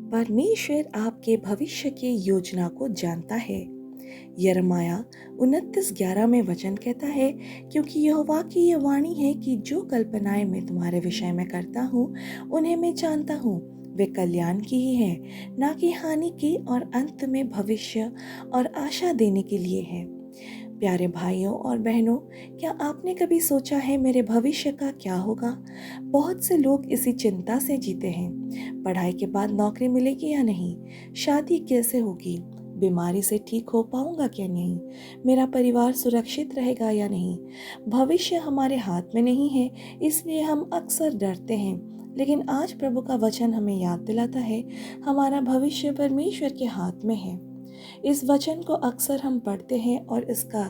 परमेश्वर आपके भविष्य की योजना को जानता है। यिर्मयाह 29:11 में वचन कहता है, क्योंकि यहोवा की ये वाणी है कि जो कल्पनाएं मैं तुम्हारे विषय में करता हूँ उन्हें मैं जानता हूँ, वे कल्याण की ही है, ना कि हानि की, और अंत में भविष्य और आशा देने के लिए है। प्यारे भाइयों और बहनों, क्या आपने कभी सोचा है मेरे भविष्य का क्या होगा? बहुत से लोग इसी चिंता से जीते हैं। पढ़ाई के बाद नौकरी मिलेगी या नहीं? शादी कैसे होगी? बीमारी से ठीक हो पाऊंगा क्या नहीं? मेरा परिवार सुरक्षित रहेगा या नहीं? भविष्य हमारे हाथ में नहीं है, इसलिए हम अक्सर डरते हैं। लेकिन आज प्रभु का वचन हमें याद दिलाता है, हमारा भविष्य परमेश्वर के हाथ में है। इस वचन को अक्सर हम पढ़ते हैं और इसका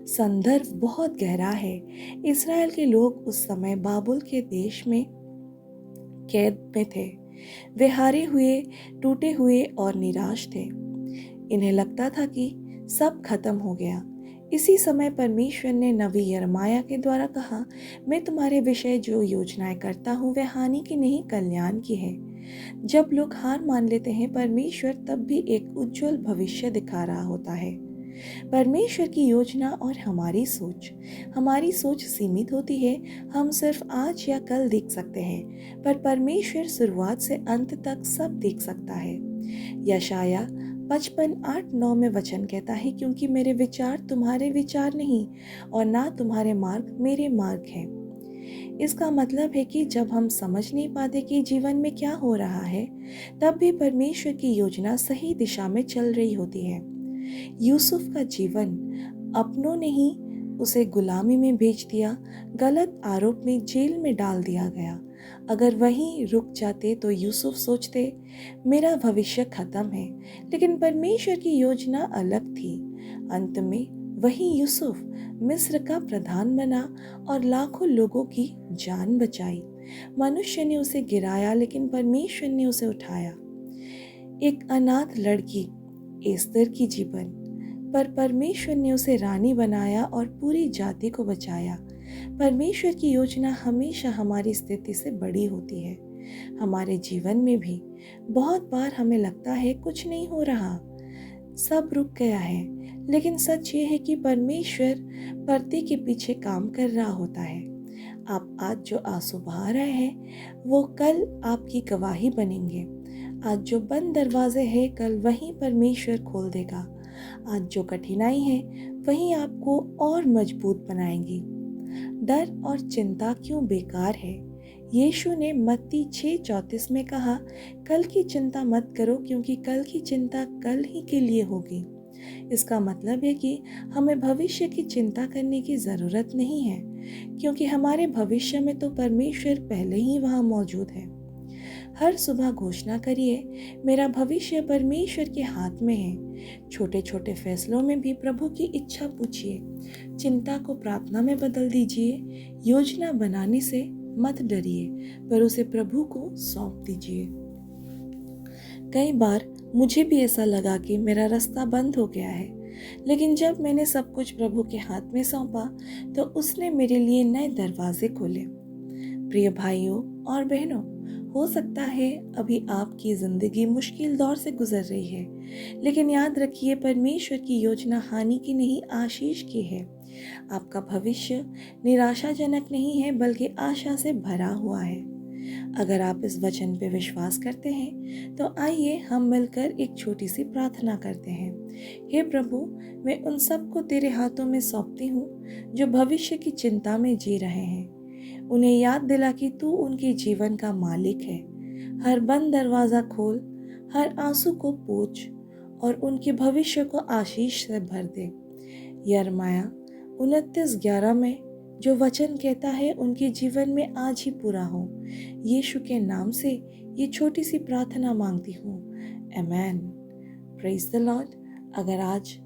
संदर्भ बहुत गहरा है। इस्राएल के लोग उस समय बाबुल के देश में कैद में थे। वे हारे हुए, टूटे हुए और निराश थे। इन्हें लगता था कि सब खत्म हो गया। इसी समय परमेश्वर ने नबी यिर्मयाह के द्वारा कहा, मैं तुम्हारे विषय जो योजनाएं करता हूँ वे हानि की नहीं, कल्याण की है। जब लोग हार मान लेते हैं, परमेश्वर तब भी एक उज्जवल भविष्य दिखा रहा होता है। परमेश्वर की योजना और हमारी सोच सीमित होती है। हम सिर्फ आज या कल देख सकते हैं, पर परमेश्वर शुरुआत से अंत तक सब देख सकता है। यशायाह 55:8-9 में वचन कहता है, क्योंकि मेरे विचार तुम्हारे विचार नहीं और ना तुम्हारे मार्ग मेरे मार्ग हैं। इसका मतलब है कि जब हम समझ नहीं पाते कि जीवन में क्या हो रहा है, तब भी परमेश्वर की योजना सही दिशा में चल रही होती है। यूसुफ का जीवन, अपनों ने ही उसे गुलामी में भेज दिया, गलत आरोप में जेल में डाल दिया गया। अगर वहीं रुक जाते तो यूसुफ सोचते, मेरा भविष्य खत्म है। लेकिन परमेश्वर की योजना अलग थी। अंत में वही यूसुफ मिस्र का प्रधान बना और लाखों लोगों की जान बचाई। मनुष्य ने उसे गिराया, लेकिन परमेश्वर ने उसे उठाया। एक अनाथ लड़की एस्तर की जीवन पर परमेश्वर ने उसे रानी बनाया और पूरी जाति को बचाया। परमेश्वर की योजना हमेशा हमारी स्थिति से बड़ी होती है। हमारे जीवन में भी बहुत बार हमें लगता है कुछ नहीं हो रहा, सब रुक गया है, लेकिन सच ये है कि परमेश्वर पर्दे के पीछे काम कर रहा होता है। आप आज जो आंसू बहा रहे हैं, वो कल आपकी गवाही बनेंगे। आज जो बंद दरवाजे हैं, कल वहीं परमेश्वर खोल देगा। आज जो कठिनाई है, वहीं आपको और मजबूत बनाएंगी। डर और चिंता क्यों बेकार है? यीशु ने मत्ती 6:34 में कहा, कल की चिंता मत करो, क्योंकि कल की चिंता कल ही के लिए होगी। इसका मतलब है कि हमें भविष्य की चिंता करने की ज़रूरत नहीं है, क्योंकि हमारे भविष्य में तो परमेश्वर पहले ही वहाँ मौजूद है। हर सुबह घोषणा करिए, मेरा भविष्य परमेश्वर के हाथ में है। छोटे छोटे फैसलों में भी प्रभु की इच्छा पूछिए। चिंता को प्रार्थना में बदल दीजिए। योजना बनाने से मत डरिए, पर उसे प्रभु को सौंप दीजिए। कई बार मुझे भी ऐसा लगा कि मेरा रास्ता बंद हो गया है, लेकिन जब मैंने सब कुछ प्रभु के हाथ में सौंपा, तो उसने मेरे लिए नए दरवाजे खोले। प्रिय भाइयों और बहनों, हो सकता है अभी आपकी जिंदगी मुश्किल दौर से गुजर रही है, लेकिन याद रखिए, परमेश्वर की योजना हानि की नहीं, आशीष की है। आपका भविष्य निराशाजनक नहीं है, बल्कि आशा से भरा हुआ है। अगर आप इस वचन पे विश्वास करते हैं, तो आइए हम मिलकर एक छोटी सी प्रार्थना करते हैं। हे प्रभु, मैं उन सबको तेरे हाथों में सौंपती हूँ जो भविष्य की चिंता में जी रहे हैं। उन्हें याद दिला कि तू उनके जीवन का मालिक है। हर बंद दरवाज़ा खोल, हर आंसू को पोंछ और उनके भविष्य को आशीष से भर दे। यिर्मयाह 29:11 में जो वचन कहता है, उनके जीवन में आज ही पूरा हो। यीशु के नाम से ये छोटी सी प्रार्थना मांगती हूँ, आमेन। Praise the Lord. अगर आज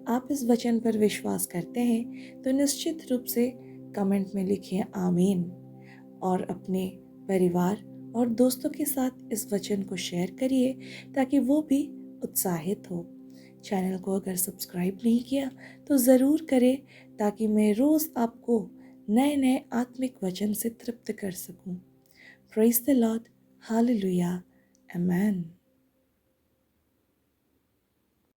आप इस वचन पर विश्वास करते हैं, तो निश्चित रूप से कमेंट में लिखिए आमीन, और अपने परिवार और दोस्तों के साथ इस वचन को शेयर करिए, ताकि वो भी उत्साहित हो। चैनल को अगर सब्सक्राइब नहीं किया तो ज़रूर करें, ताकि मैं रोज़ आपको नए नए आत्मिक वचन से तृप्त कर सकूं। Praise the Lord, hallelujah, amen.